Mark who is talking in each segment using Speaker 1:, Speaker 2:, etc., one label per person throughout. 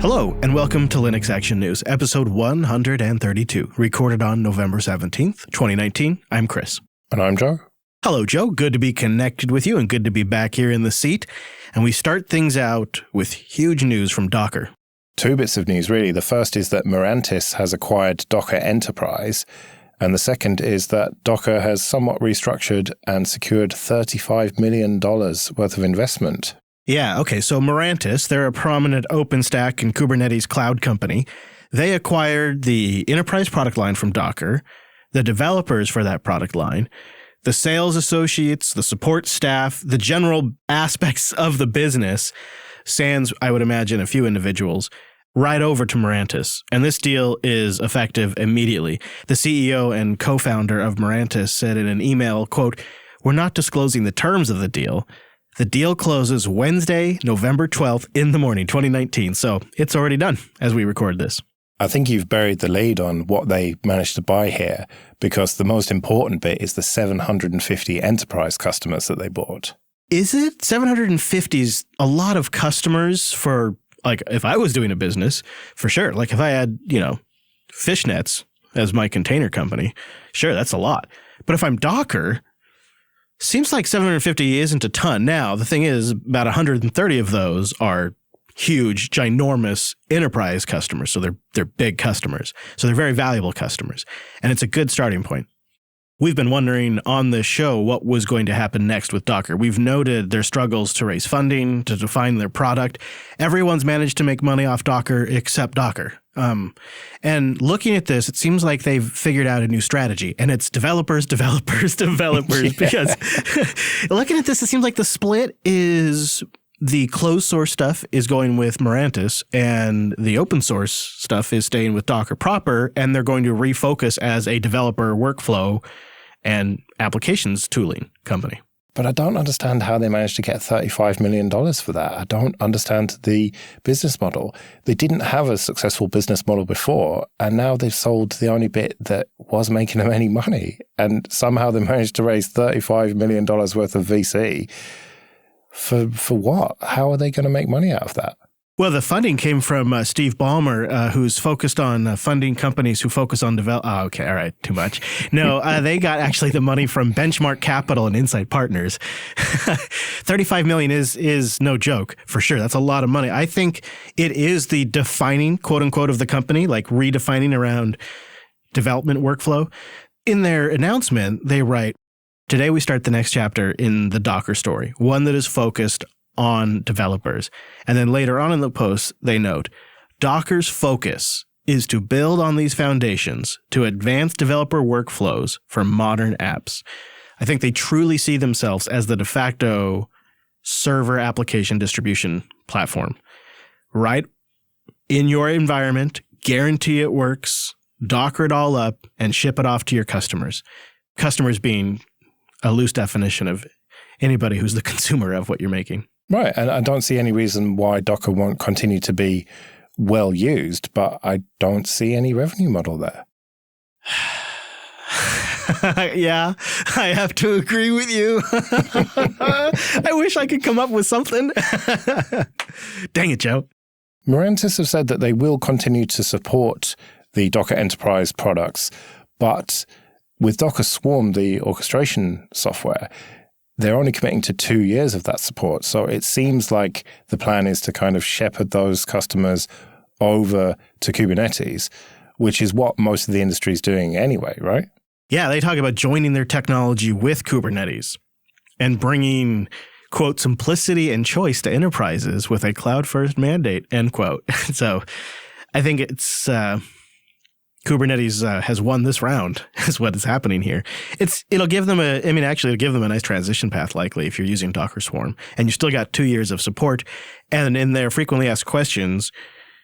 Speaker 1: Hello, and welcome to Linux Action News, episode 132, recorded on November 17th, 2019. I'm Chris.
Speaker 2: And I'm Joe.
Speaker 1: Hello, Joe. Good to be connected with you and good to be back here in the seat. And we start things out with huge news from Docker.
Speaker 2: Two bits of news, really. The first is that Mirantis has acquired Docker Enterprise. And the second is that Docker has somewhat restructured and secured $35 million worth of investment.
Speaker 1: Yeah, okay, so Mirantis, they're a prominent OpenStack and Kubernetes cloud company. They acquired the enterprise product line from Docker, the developers for that product line, the sales associates, the support staff, the general aspects of the business, sans, I would imagine, a few individuals, right over to Mirantis. And this deal is effective immediately. The CEO and co-founder of Mirantis said in an email, quote, "We're not disclosing the terms of the deal. The deal closes Wednesday, November 12th in the morning, 2019. So it's already done as we record this.
Speaker 2: I think you've buried the lead on what they managed to buy here, because the most important bit is the 750 enterprise customers that they bought.
Speaker 1: Is it? 750 is a lot of customers for, like, if I was doing a business, for sure. Like if I had, fishnets as my container company, sure, that's a lot. But if I'm Docker, seems like 750 isn't a ton. Now, the thing is, about 130 of those are huge, ginormous enterprise customers. So they're big customers. So they're very valuable customers. And it's a good starting point. We've been wondering on this show what was going to happen next with Docker. We've noted their struggles to raise funding, to define their product. Everyone's managed to make money off Docker except Docker. And looking at this, it seems like they've figured out a new strategy, and it's developers, yeah. Because looking at this, it seems like the split is the closed source stuff is going with Mirantis and the open source stuff is staying with Docker proper, and they're going to refocus as a developer workflow and applications tooling company.
Speaker 2: But I don't understand how they managed to get $35 million for that. I don't understand the business model. They didn't have a successful business model before, and now they've sold the only bit that was making them any money. And somehow they managed to raise $35 million worth of VC. For what? How are they going to make money out of that?
Speaker 1: Well, the funding came from Steve Ballmer, who's focused on funding companies who focus on develop. Oh, okay, all right, too much. No, they got actually the money from Benchmark Capital and Insight Partners. $35 million is no joke, for sure. That's a lot of money. I think it is the defining, quote unquote, of the company, like redefining around development workflow. In their announcement, they write, "Today we start the next chapter in the Docker story, one that is focused on developers." And then later on in the post, they note, Docker's focus is to build on these foundations to advance developer workflows for modern apps. I think they truly see themselves as the de facto server application distribution platform. Right in your environment, guarantee it works, Docker it all up, and ship it off to your customers. Customers being a loose definition of anybody who's the consumer of what you're making.
Speaker 2: Right, and I don't see any reason why Docker won't continue to be well used, but I don't see any revenue model there.
Speaker 1: Yeah, I have to agree with you. I wish I could come up with something. Dang it, Joe.
Speaker 2: Mirantis have said that they will continue to support the Docker Enterprise products, but with Docker Swarm, the orchestration software, they're only committing to 2 years of that support. So it seems like the plan is to kind of shepherd those customers over to Kubernetes, which is what most of the industry is doing anyway, right?
Speaker 1: Yeah, they talk about joining their technology with Kubernetes and bringing, quote, simplicity and choice to enterprises with a cloud-first mandate, end quote. So I think it's Kubernetes has won this round is what is happening here. It'll give them it'll give them a nice transition path likely if you're using Docker Swarm, and you still got 2 years of support. And in their frequently asked questions,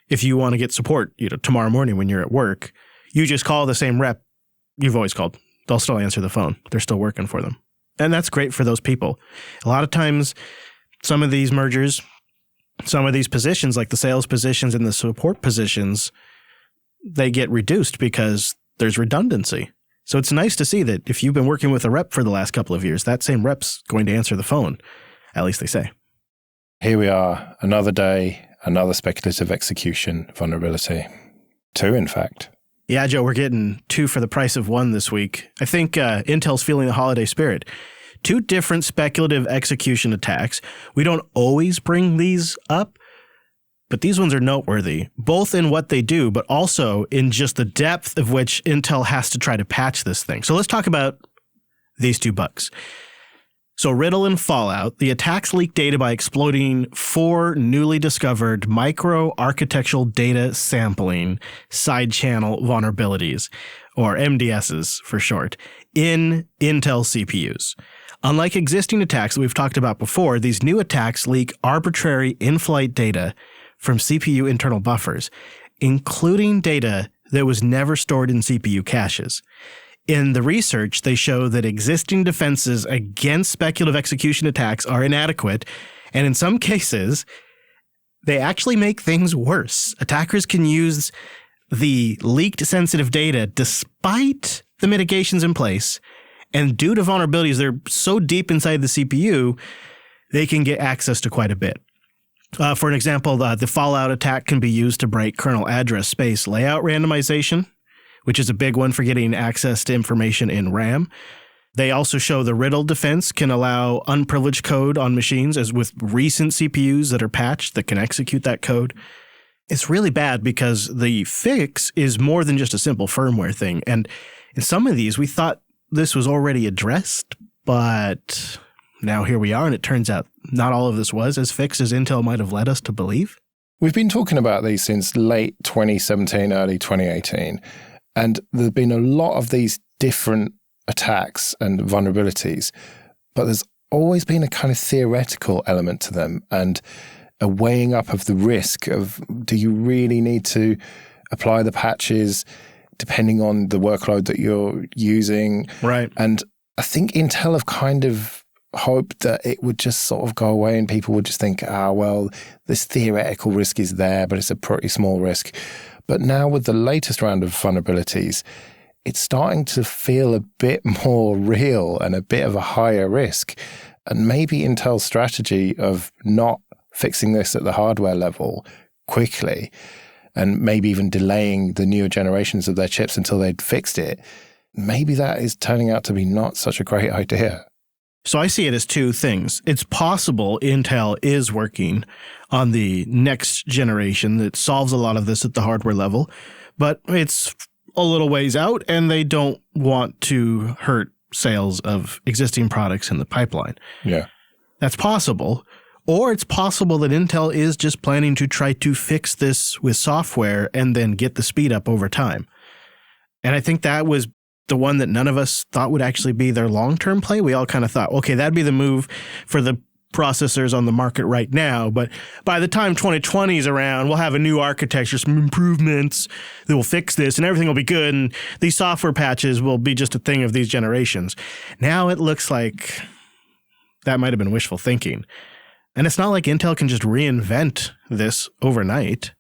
Speaker 1: if you want to get support, tomorrow morning when you're at work, you just call the same rep you've always called. They'll still answer the phone. They're still working for them. And that's great for those people. A lot of times, some of these mergers, some of these positions, like the sales positions and the support positions, they get reduced because there's redundancy. So it's nice to see that if you've been working with a rep for the last couple of years, that same rep's going to answer the phone, at least they say.
Speaker 2: Here we are, another day, another speculative execution vulnerability. 2, in fact.
Speaker 1: Yeah, Joe, we're getting 2 for the price of 1 this week. I think Intel's feeling the holiday spirit. 2 different speculative execution attacks. We don't always bring these up, but these ones are noteworthy, both in what they do, but also in just the depth of which Intel has to try to patch this thing. So let's talk about these 2 bugs. So Riddle and Fallout, the attacks leak data by exploiting 4 newly discovered micro-architectural data sampling side channel vulnerabilities, or MDSs for short, in Intel CPUs. Unlike existing attacks that we've talked about before, these new attacks leak arbitrary in-flight data from CPU internal buffers, including data that was never stored in CPU caches. In the research, they show that existing defenses against speculative execution attacks are inadequate, and in some cases, they actually make things worse. Attackers can use the leaked sensitive data despite the mitigations in place, and due to vulnerabilities, they're so deep inside the CPU, they can get access to quite a bit. For an example, the Fallout attack can be used to break kernel address space layout randomization, which is a big one for getting access to information in RAM. They also show the Riddle defense can allow unprivileged code on machines, as with recent CPUs that are patched that can execute that code. It's really bad because the fix is more than just a simple firmware thing. And in some of these, we thought this was already addressed, but now here we are, and it turns out not all of this was as fixed as Intel might have led us to believe.
Speaker 2: We've been talking about these since late 2017, early 2018. And there's been a lot of these different attacks and vulnerabilities, but there's always been a kind of theoretical element to them and a weighing up of the risk of, do you really need to apply the patches depending on the workload that you're using?
Speaker 1: Right.
Speaker 2: And I think Intel have kind of hoped that it would just sort of go away and people would just think, well, this theoretical risk is there, but it's a pretty small risk. But now with the latest round of vulnerabilities, it's starting to feel a bit more real and a bit of a higher risk. And maybe Intel's strategy of not fixing this at the hardware level quickly, and maybe even delaying the newer generations of their chips until they'd fixed it, maybe that is turning out to be not such a great idea.
Speaker 1: So I see it as 2 things. It's possible Intel is working on the next generation that solves a lot of this at the hardware level, but it's a little ways out and they don't want to hurt sales of existing products in the pipeline.
Speaker 2: Yeah.
Speaker 1: That's possible. Or it's possible that Intel is just planning to try to fix this with software and then get the speed up over time. And I think that was the one that none of us thought would actually be their long-term play. We all kind of thought, okay, that'd be the move for the processors on the market right now. But by the time 2020 is around, we'll have a new architecture, some improvements that will fix this and everything will be good. And these software patches will be just a thing of these generations. Now it looks like that might have been wishful thinking. And it's not like Intel can just reinvent this overnight.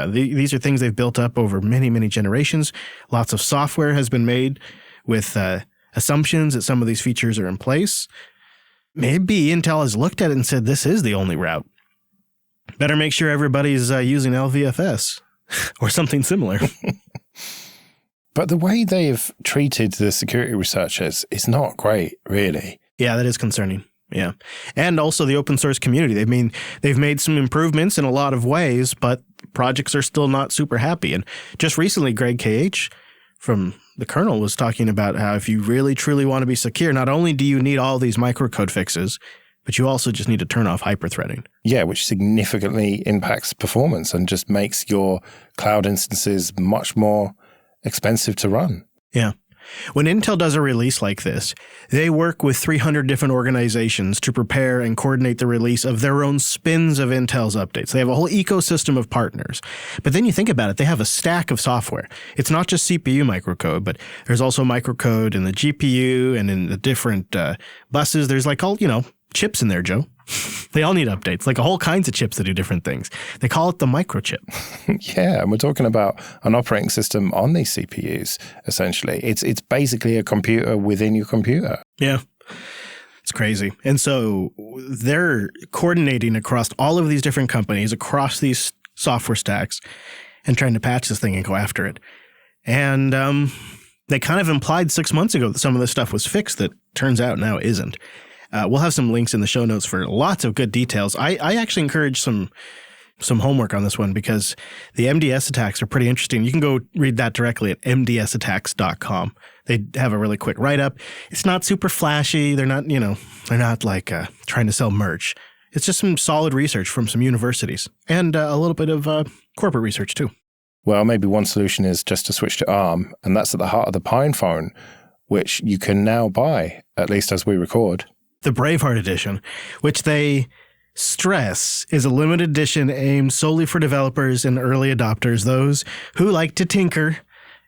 Speaker 1: These are things they've built up over many, many generations. Lots of software has been made with assumptions that some of these features are in place. Maybe Intel has looked at it and said, this is the only route. Better make sure everybody's using LVFS or something similar.
Speaker 2: But the way they've treated the security researchers is not great, really.
Speaker 1: Yeah, that is concerning. Yeah. And also the open source community. They've made some improvements in a lot of ways, but projects are still not super happy. And just recently, Greg KH from the kernel was talking about how if you really, truly want to be secure, not only do you need all these microcode fixes, but you also just need to turn off hyperthreading.
Speaker 2: Yeah, which significantly impacts performance and just makes your cloud instances much more expensive to run.
Speaker 1: Yeah. When Intel does a release like this, they work with 300 different organizations to prepare and coordinate the release of their own spins of Intel's updates. They have a whole ecosystem of partners. But then you think about it, they have a stack of software. It's not just CPU microcode, but there's also microcode in the GPU and in the different buses. There's like all, chips in there, Joe. They all need updates, like all kinds of chips that do different things. They call it the microchip.
Speaker 2: Yeah, and we're talking about an operating system on these CPUs, essentially. It's basically a computer within your computer.
Speaker 1: Yeah. It's crazy. And so they're coordinating across all of these different companies, across these software stacks, and trying to patch this thing and go after it. And they kind of implied 6 months ago that some of this stuff was fixed that turns out now isn't. We'll have some links in the show notes for lots of good details. I actually encourage some homework on this one because the MDS attacks are pretty interesting. You can go read that directly at mdsattacks.com. They have a really quick write-up. It's not super flashy. They're not like trying to sell merch. It's just some solid research from some universities and a little bit of corporate research too.
Speaker 2: Well, maybe one solution is just to switch to ARM, and that's at the heart of the PinePhone, which you can now buy, at least as we record.
Speaker 1: The BraveHeart edition, which they stress is a limited edition aimed solely for developers and early adopters, those who like to tinker.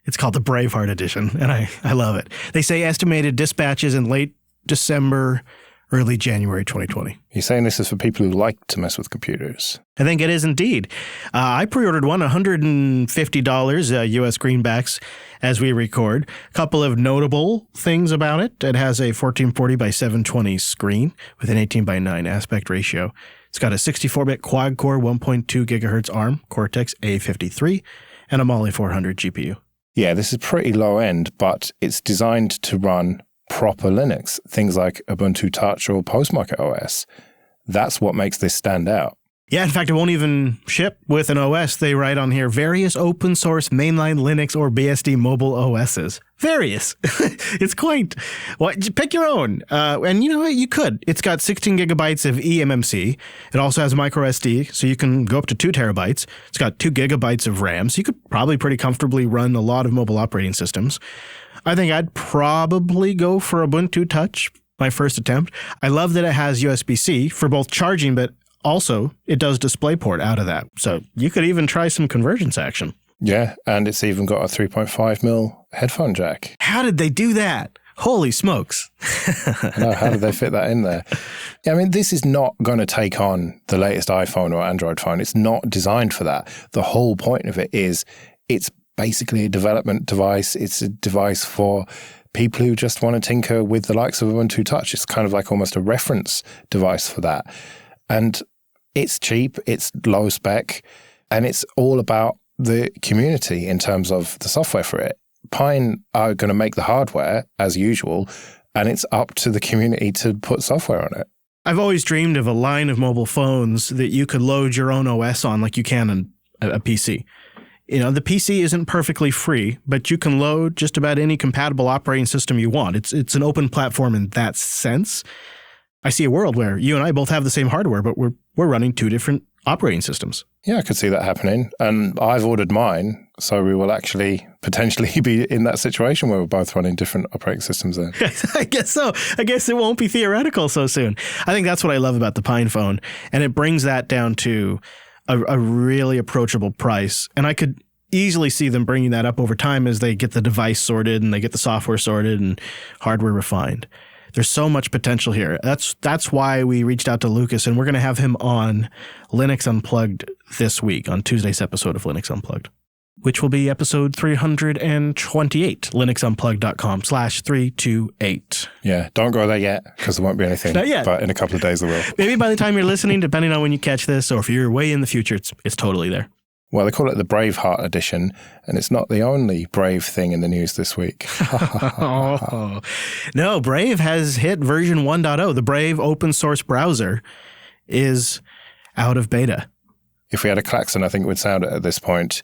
Speaker 1: It's called the BraveHeart edition, and I love it. They say estimated dispatches in late December, early January 2020.
Speaker 2: You're saying this is for people who like to mess with computers?
Speaker 1: I think it is indeed. I pre-ordered one, $150 US greenbacks as we record. A couple of notable things about it. It has a 1440 by 720 screen with an 18 by 9 aspect ratio. It's got a 64-bit quad-core 1.2 gigahertz ARM Cortex A53 and a Mali 400 GPU.
Speaker 2: Yeah, this is pretty low end, but it's designed to run proper Linux, things like Ubuntu Touch or Postmarket OS. That's what makes this stand out.
Speaker 1: Yeah, in fact, it won't even ship with an OS. They write on here, various open source mainline Linux or BSD mobile OSs. Various. It's quaint. Well, pick your own. And you know what? You could. It's got 16 gigabytes of eMMC. It also has micro SD, so you can go up to 2 terabytes. It's got 2 gigabytes of RAM, so you could probably pretty comfortably run a lot of mobile operating systems. I think I'd probably go for Ubuntu Touch, my first attempt. I love that it has USB-C for both charging, but also it does DisplayPort out of that. So you could even try some convergence action.
Speaker 2: Yeah, and it's even got a 3.5mm headphone jack.
Speaker 1: How did they do that? Holy smokes.
Speaker 2: No, how did they fit that in there? I mean, this is not going to take on the latest iPhone or Android phone. It's not designed for that. The whole point of it is it's basically a development device. It's a device for people who just want to tinker with the likes of Ubuntu Touch. It's kind of like almost a reference device for that. And it's cheap, it's low spec, and it's all about the community in terms of the software for it. Pine are going to make the hardware, as usual, and it's up to the community to put software on it.
Speaker 1: I've always dreamed of a line of mobile phones that you could load your own OS on like you can on a PC. You know, the PC isn't perfectly free, but you can load just about any compatible operating system you want. It's an open platform in that sense. I see a world where you and I both have the same hardware, but we're running 2 different operating systems.
Speaker 2: Yeah, I could see that happening. And I've ordered mine, so we will actually potentially be in that situation where we're both running different operating systems then.
Speaker 1: I guess so. I guess it won't be theoretical so soon. I think that's what I love about the PinePhone. And it brings that down to a really approachable price. And I could easily see them bringing that up over time as they get the device sorted and they get the software sorted and hardware refined. There's so much potential here. That's why we reached out to Lucas, and we're going to have him on Linux Unplugged this week on Tuesday's episode of Linux Unplugged, which will be episode 328, linuxunplugged.com/328.
Speaker 2: Yeah, don't go there yet because there won't be anything.
Speaker 1: Not yet.
Speaker 2: But in a couple of days there will.
Speaker 1: Maybe by the time you're listening, depending on when you catch this, or if you're way in the future, it's totally there.
Speaker 2: Well, they call it the BraveHeart edition, and it's not the only Brave thing in the news this week.
Speaker 1: No, Brave has hit version 1.0. The Brave open source browser is out of beta.
Speaker 2: If we had a klaxon, I think it would sound at this point.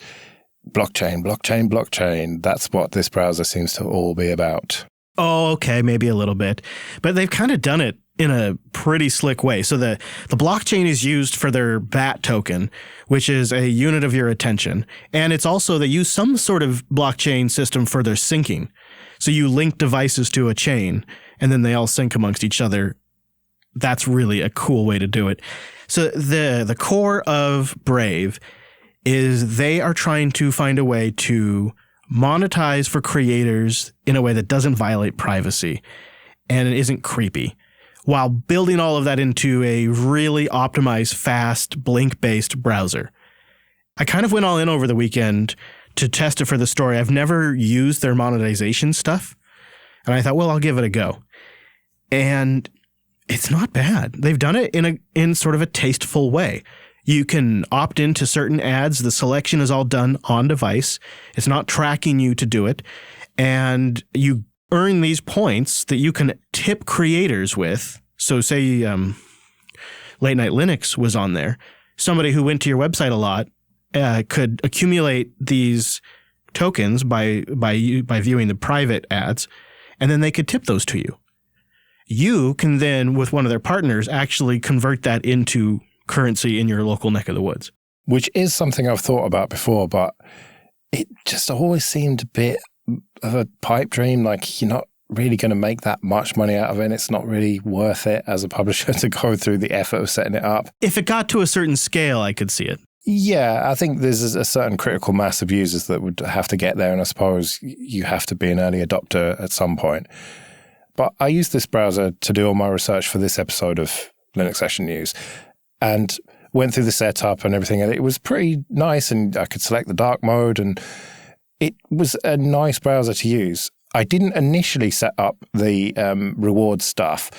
Speaker 2: Blockchain, blockchain, blockchain. That's what this browser seems to all be about.
Speaker 1: Oh, okay, maybe a little bit. But they've kind of done it in a pretty slick way. So the blockchain is used for their BAT token, which is a unit of your attention. And it's also, they use some sort of blockchain system for their syncing. So you link devices to a chain, and then they all sync amongst each other. That's really a cool way to do it. So the core of Brave is they are trying to find a way to monetize for creators in a way that doesn't violate privacy and it isn't creepy, while building all of that into a really optimized, fast, Blink-based browser. I kind of went all in over the weekend to test it for the story. I've never used their monetization stuff, and I thought, well, I'll give it a go. And It's not bad. They've done it in sort of a tasteful way. You can opt into certain ads. The selection is all done on device. It's not tracking you to do it. And you earn these points that you can tip creators with. So say Late Night Linux was on there. Somebody who went to your website a lot could accumulate these tokens by viewing the private ads, and then they could tip those to you. You can then, with one of their partners, actually convert that into currency in your local neck of the woods.
Speaker 2: Which is something I've thought about before, but it just always seemed a bit of a pipe dream. Like, you're not really going to make that much money out of it. It's not really worth it as a publisher to go through the effort of setting it up.
Speaker 1: If it got to a certain scale, I could see it.
Speaker 2: Yeah, I think there's a certain critical mass of users that would have to get there, and I suppose you have to be an early adopter at some point. But I used this browser to do all my research for this episode of Linux Session News and went through the setup and everything, and it was pretty nice, and I could select the dark mode, and it was a nice browser to use. I didn't initially set up the reward stuff,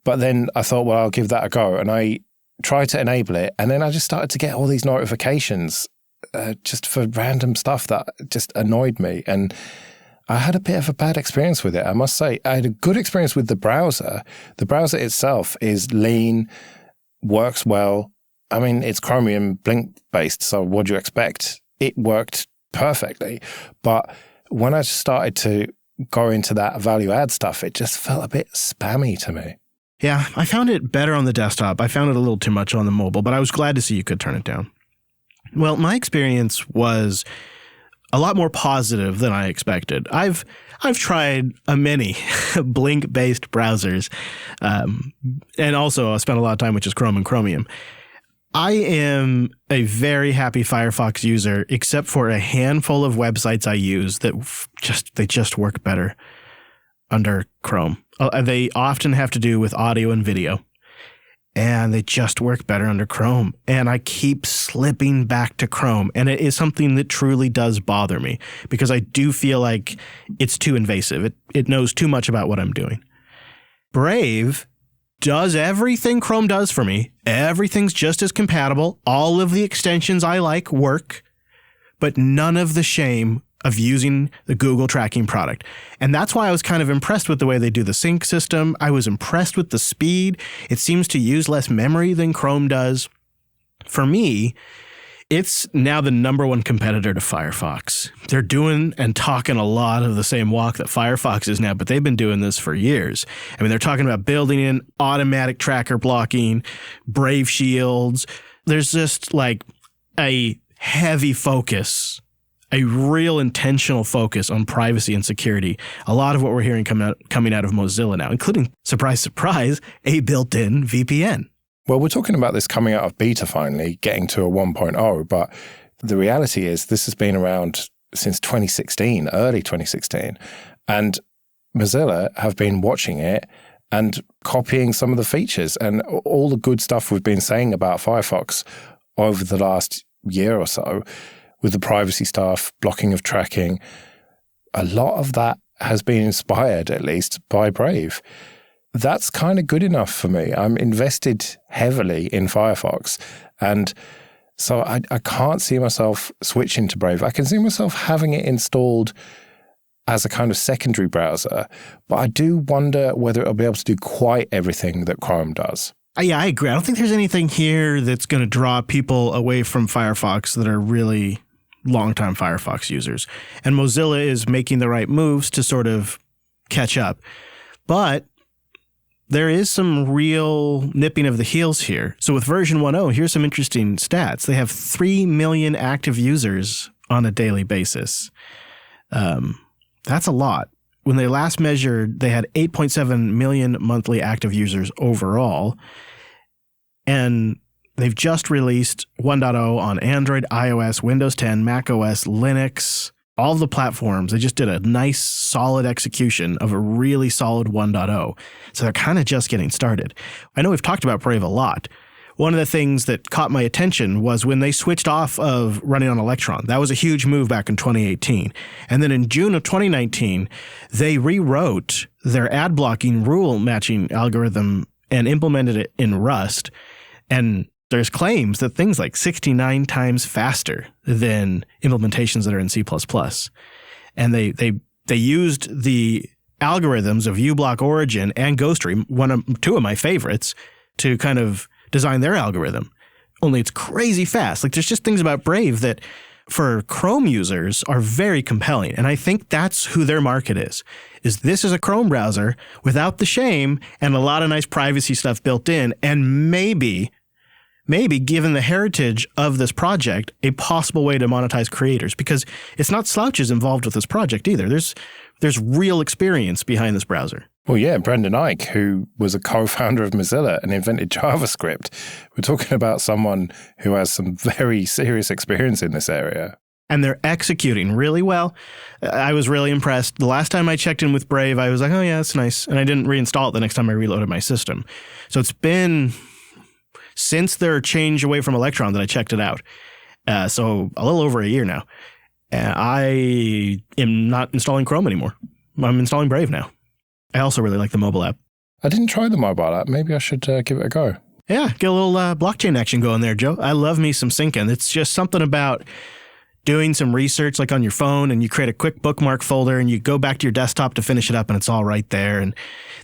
Speaker 2: but then I thought, well, I'll give that a go, and I tried to enable it, and then I just started to get all these notifications just for random stuff that just annoyed me, and I had a bit of a bad experience with it, I must say. I had a good experience with the browser. The browser itself is lean, works well. I mean, it's Chromium Blink-based, so what do you expect? It worked perfectly. But when I started to go into that value-add stuff, it just felt a bit spammy to me.
Speaker 1: Yeah, I found it better on the desktop. I found it a little too much on the mobile, but I was glad to see you could turn it down. Well, my experience was a lot more positive than I expected. I've tried many Blink-based browsers, and also I spent a lot of time with just Chrome and Chromium. I am a very happy Firefox user, except for a handful of websites I use that they just work better under Chrome. They often have to do with audio and video, and they just work better under Chrome. And I keep slipping back to Chrome, and it is something that truly does bother me because I do feel like it's too invasive. It knows too much about what I'm doing. Brave does everything Chrome does for me. Everything's just as compatible. All of the extensions I like work, but none of the shame of using the Google tracking product. And that's why I was kind of impressed with the way they do the sync system. I was impressed with the speed. It seems to use less memory than Chrome does. For me, it's now the number one competitor to Firefox. They're doing and talking a lot of the same walk that Firefox is now, but they've been doing this for years. I mean, they're talking about building in automatic tracker blocking, Brave shields. There's just like a heavy focus, a real intentional focus on privacy and security. A lot of what we're hearing coming out of Mozilla now, including, surprise, surprise, a built-in VPN.
Speaker 2: Well, we're talking about this coming out of beta finally, getting to a 1.0, but the reality is this has been around since 2016, early 2016, and Mozilla have been watching it and copying some of the features and all the good stuff we've been saying about Firefox over the last year or so with the privacy stuff, blocking of tracking. A lot of that has been inspired, at least, by Brave. That's kind of good enough for me. I'm invested heavily in Firefox, and so I can't see myself switching to Brave. I can see myself having it installed as a kind of secondary browser, but I do wonder whether it'll be able to do quite everything that Chrome does.
Speaker 1: Yeah, I agree. I don't think there's anything here that's going to draw people away from Firefox that are really longtime Firefox users. And Mozilla is making the right moves to sort of catch up. But there is some real nipping of the heels here. So with version 1.0, here's some interesting stats. They have 3 million active users on a daily basis. That's a lot. When they last measured, they had 8.7 million monthly active users overall. And they've just released 1.0 on Android, iOS, Windows 10, macOS, Linux, all the platforms. They just did a nice, solid execution of a really solid 1.0. So they're kind of just getting started. I know we've talked about Brave a lot. One of the things that caught my attention was when they switched off of running on Electron. That was a huge move back in 2018. And then in June of 2019, they rewrote their ad blocking rule matching algorithm and implemented it in Rust. And there's claims that things like 69 times faster than implementations that are in C++. And they used the algorithms of uBlock Origin and Ghostry, two of my favorites, to kind of design their algorithm. Only it's crazy fast. Like, there's just things about Brave that for Chrome users are very compelling. And I think that's who their market is this is a Chrome browser without the shame and a lot of nice privacy stuff built in. And maybe given the heritage of this project, a possible way to monetize creators, because it's not slouches involved with this project either. There's real experience behind this browser.
Speaker 2: Well, yeah, Brendan Eich, who was a co-founder of Mozilla and invented JavaScript. We're talking about someone who has some very serious experience in this area.
Speaker 1: And they're executing really well. I was really impressed. The last time I checked in with Brave, I was like, oh yeah, that's nice. And I didn't reinstall it the next time I reloaded my system. So it's been since their change away from Electron that I checked it out. So a little over a year now. I am not installing Chrome anymore. I'm installing Brave now. I also really like the mobile app.
Speaker 2: I didn't try the mobile app. Maybe I should give it a go.
Speaker 1: Yeah, get a little blockchain action going there, Joe. I love me some syncing. It's just something about doing some research like on your phone, and you create a quick bookmark folder and you go back to your desktop to finish it up, and it's all right there. And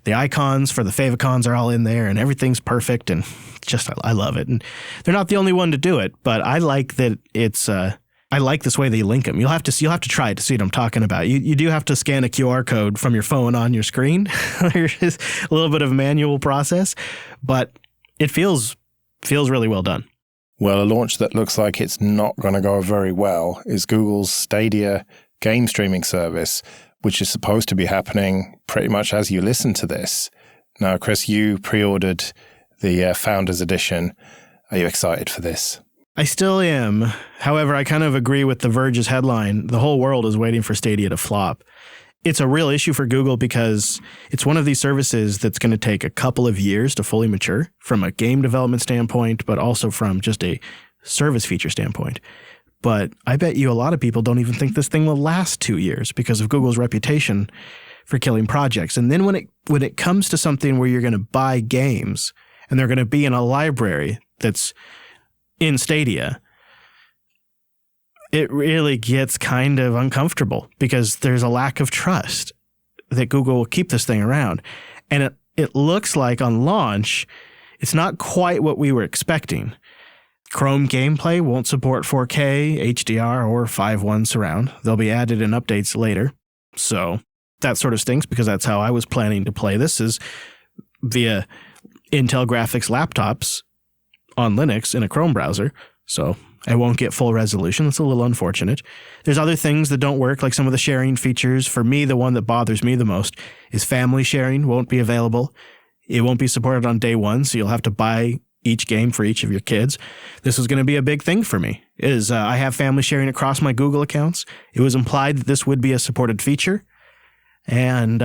Speaker 1: the icons for the favicons are all in there and everything's perfect. And just, I love it. And they're not the only one to do it, but I like that it's, I like this way they link them. You'll have to try it to see what I'm talking about. You do have to scan a QR code from your phone on your screen. There's a little bit of a manual process, but it feels really well done.
Speaker 2: Well, a launch that looks like it's not going to go very well is Google's Stadia game streaming service, which is supposed to be happening pretty much as you listen to this. Now, Chris, you pre-ordered the Founders Edition. Are you excited for this?
Speaker 1: I still am. However, I kind of agree with The Verge's headline. The whole world is waiting for Stadia to flop. It's a real issue for Google because it's one of these services that's going to take a couple of years to fully mature from a game development standpoint, but also from just a service feature standpoint. But I bet you a lot of people don't even think this thing will last 2 years because of Google's reputation for killing projects. And then when it comes to something where you're going to buy games and they're going to be in a library that's in Stadia, it really gets kind of uncomfortable because there's a lack of trust that Google will keep this thing around. And it looks like on launch, it's not quite what we were expecting. Chrome gameplay won't support 4K, HDR, or 5.1 surround. They'll be added in updates later. So that sort of stinks because that's how I was planning to play this, is via Intel graphics laptops on Linux in a Chrome browser. So I won't get full resolution. That's a little unfortunate. There's other things that don't work, like some of the sharing features. For me, the one that bothers me the most is family sharing won't be available. It won't be supported on day one, so you'll have to buy each game for each of your kids. This is going to be a big thing for me. I have family sharing across my Google accounts. It was implied that this would be a supported feature, and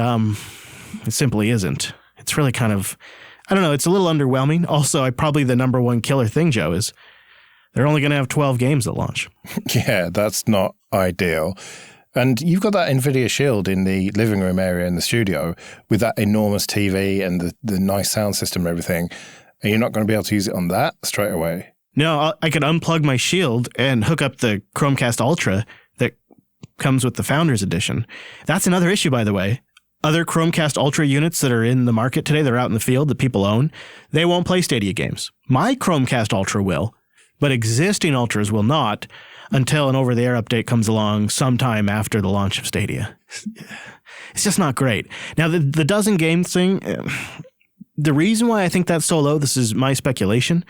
Speaker 1: it simply isn't. It's really kind of, I don't know, it's a little underwhelming. Also, probably the number one killer thing, Joe, is they're only going to have 12 games at launch.
Speaker 2: Yeah, that's not ideal. And you've got that NVIDIA Shield in the living room area in the studio with that enormous TV and the nice sound system and everything. And you're not going to be able to use it on that straight away.
Speaker 1: No, I could unplug my Shield and hook up the Chromecast Ultra that comes with the Founders Edition. That's another issue, by the way. Other Chromecast Ultra units that are in the market today, they're out in the field that people own, they won't play Stadia games. My Chromecast Ultra will, but existing Ultras will not until an over-the-air update comes along sometime after the launch of Stadia. It's just not great. Now, the dozen games thing, the reason why I think that's so low, this is my speculation,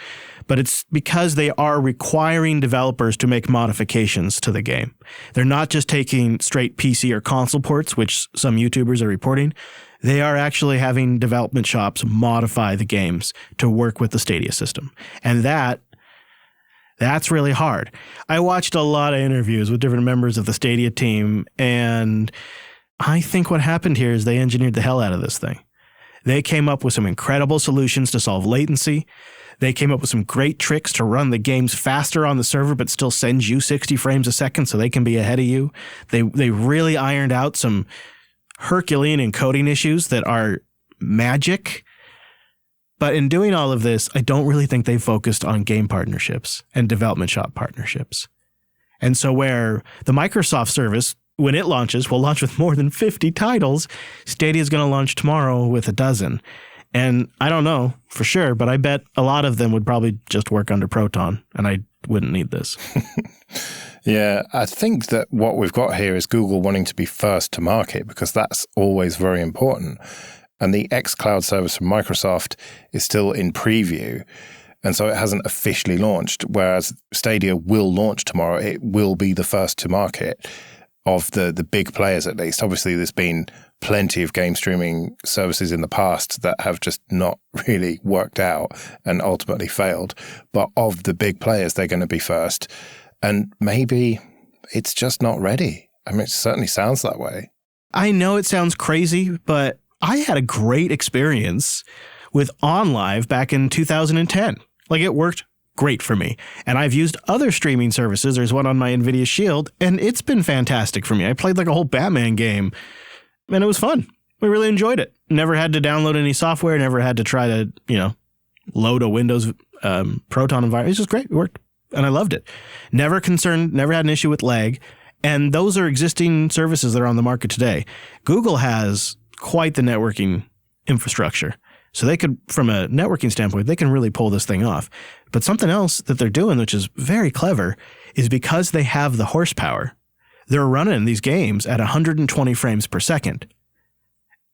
Speaker 1: but it's because they are requiring developers to make modifications to the game. They're not just taking straight PC or console ports, which some YouTubers are reporting. They are actually having development shops modify the games to work with the Stadia system. And that's really hard. I watched a lot of interviews with different members of the Stadia team, and I think what happened here is they engineered the hell out of this thing. They came up with some incredible solutions to solve latency. They came up with some great tricks to run the games faster on the server but still send you 60 frames a second so they can be ahead of you. They really ironed out some Herculean encoding issues that are magic But in doing all of this, I don't really think they focused on game partnerships and development shop partnerships. And so where the Microsoft service, when it launches, will launch with more than 50 titles, Stadia is going to launch tomorrow with a dozen. And I don't know for sure, but I bet a lot of them would probably just work under Proton, and I wouldn't need this.
Speaker 2: Yeah, I think that what we've got here is Google wanting to be first to market, because that's always very important. And the xCloud service from Microsoft is still in preview, and so it hasn't officially launched, whereas Stadia will launch tomorrow. It will be the first to market of the big players, at least. Obviously, there's been plenty of game streaming services in the past that have just not really worked out and ultimately failed. But of the big players, they're going to be first. And maybe it's just not ready. I mean, it certainly sounds that way.
Speaker 1: I know it sounds crazy, but I had a great experience with OnLive back in 2010. Like, it worked great for me. And I've used other streaming services. There's one on my NVIDIA Shield, and it's been fantastic for me. I played like a whole Batman game, and it was fun. We really enjoyed it. Never had to download any software, never had to try to, load a Windows Proton environment. It's just great. It worked, and I loved it. Never had an issue with lag. And those are existing services that are on the market today. Google has quite the networking infrastructure. So they could, from a networking standpoint, they can really pull this thing off. But something else that they're doing, which is very clever, is because they have the horsepower, they're running these games at 120 frames per second.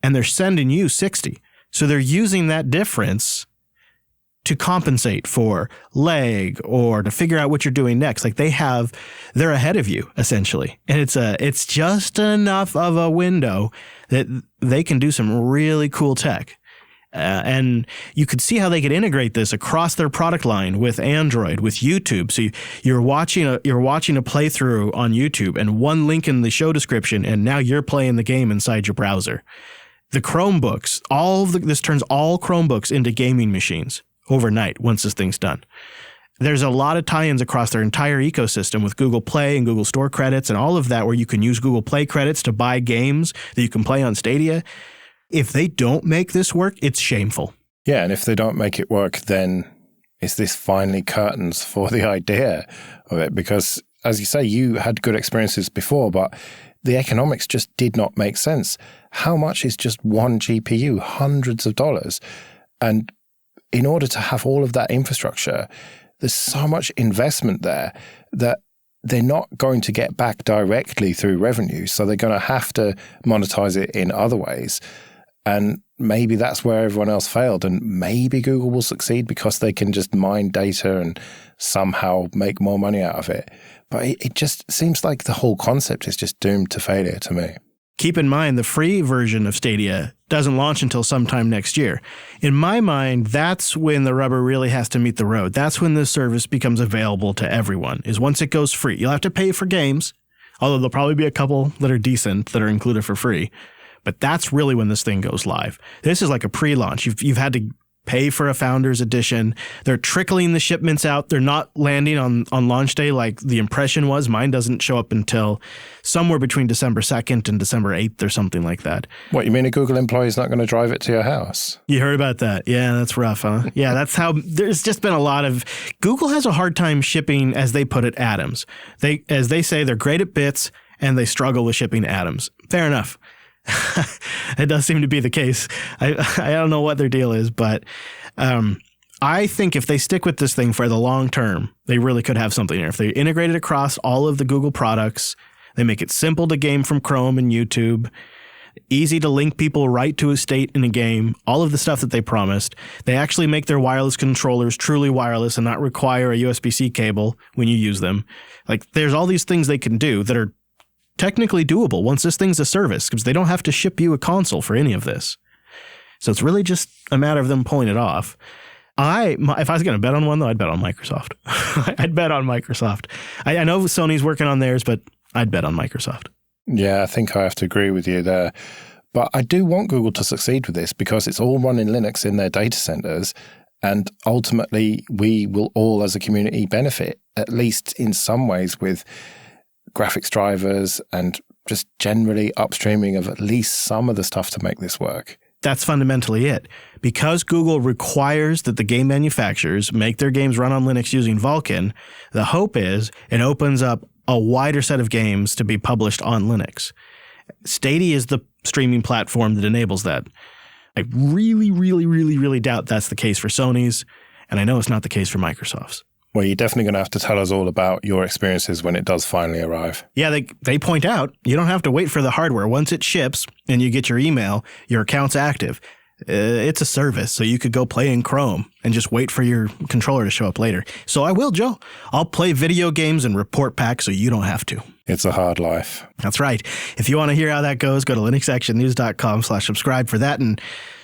Speaker 1: And they're sending you 60. So they're using that difference to compensate for lag or to figure out what you're doing next. Like they're ahead of you, essentially. And it's just enough of a window that they can do some really cool tech. And you could see how they could integrate this across their product line with Android, with YouTube. So you're watching a playthrough on YouTube and one link in the show description, and now you're playing the game inside your browser. The Chromebooks, this turns all Chromebooks into gaming machines overnight once this thing's done. There's a lot of tie-ins across their entire ecosystem with Google Play and Google Store credits and all of that, where you can use Google Play credits to buy games that you can play on Stadia. If they don't make this work, it's shameful.
Speaker 2: Yeah, and if they don't make it work, then is this finally curtains for the idea of it? Because, as you say, you had good experiences before, but the economics just did not make sense. How much is just one GPU? Hundreds of dollars. And in order to have all of that infrastructure, there's so much investment there that they're not going to get back directly through revenue. So they're going to have to monetize it in other ways. And maybe that's where everyone else failed. And maybe Google will succeed because they can just mine data and somehow make more money out of it. But it just seems like the whole concept is just doomed to failure to me.
Speaker 1: Keep in mind, the free version of Stadia doesn't launch until sometime next year. In my mind, that's when the rubber really has to meet the road. That's when this service becomes available to everyone, is once it goes free. You'll have to pay for games, although there'll probably be a couple that are decent that are included for free. But that's really when this thing goes live. This is like a pre-launch. You've had to pay for a Founders Edition. They're trickling the shipments out. They're not landing on launch day like the impression was. Mine doesn't show up until somewhere between December 2nd and December 8th or something like that.
Speaker 2: What, you mean a Google employee is not going to drive it to your house?
Speaker 1: You heard about that. Yeah, that's rough, huh? Yeah, that's how there's just been a lot of... Google has a hard time shipping, as they put it, atoms. As they say, they're great at bits and they struggle with shipping atoms. Fair enough. It does seem to be the case. I don't know what their deal is, but I think if they stick with this thing for the long term, they really could have something here. If they integrate it across all of the Google products, they make it simple to game from Chrome and YouTube, easy to link people right to a state in a game, all of the stuff that they promised. They actually make their wireless controllers truly wireless and not require a USB-C cable when you use them. Like, there's all these things they can do that are technically doable once this thing's a service, because they don't have to ship you a console for any of this. So it's really just a matter of them pulling it off. If I was going to bet on one, though, I'd bet on Microsoft. I'd bet on Microsoft. I know Sony's working on theirs, but I'd bet on Microsoft.
Speaker 2: Yeah, I think I have to agree with you there. But I do want Google to succeed with this because it's all running Linux in their data centers. And ultimately, we will all as a community benefit, at least in some ways, with graphics drivers and just generally upstreaming of at least some of the stuff to make this work.
Speaker 1: that's fundamentally it. Because Google requires that the game manufacturers make their games run on Linux using Vulkan, the hope is it opens up a wider set of games to be published on Linux. Stadia is the streaming platform that enables that. I really, really, really, really doubt that's the case for Sony's, and I know it's not the case for Microsoft's.
Speaker 2: Well, you're definitely going to have to tell us all about your experiences when it does finally arrive.
Speaker 1: Yeah, they point out you don't have to wait for the hardware. Once it ships and you get your email, your account's active. It's a service, so you could go play in Chrome and just wait for your controller to show up later. So I will, Joe. I'll play video games and report back so you don't have to.
Speaker 2: It's a hard life.
Speaker 1: That's right. If you want to hear how that goes, go to linuxactionnews.com/subscribe for that and,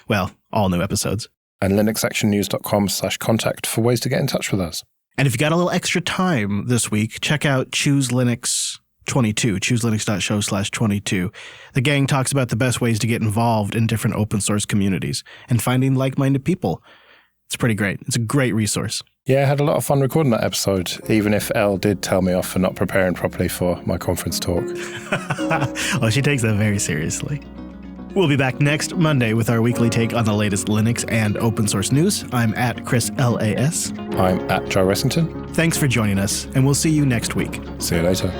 Speaker 1: well, all new episodes.
Speaker 2: And linuxactionnews.com/contact for ways to get in touch with us.
Speaker 1: And if you got a little extra time this week, check out Choose Linux 22, chooselinux.show/22. The gang talks about the best ways to get involved in different open source communities and finding like-minded people. It's pretty great. It's a great resource.
Speaker 2: Yeah, I had a lot of fun recording that episode, even if Elle did tell me off for not preparing properly for my conference talk.
Speaker 1: Well, she takes that very seriously. We'll be back next Monday with our weekly take on the latest Linux and open source news. I'm at Chris LAS.
Speaker 2: I'm at Joe Ressington.
Speaker 1: Thanks for joining us, and we'll see you next week.
Speaker 2: See you later.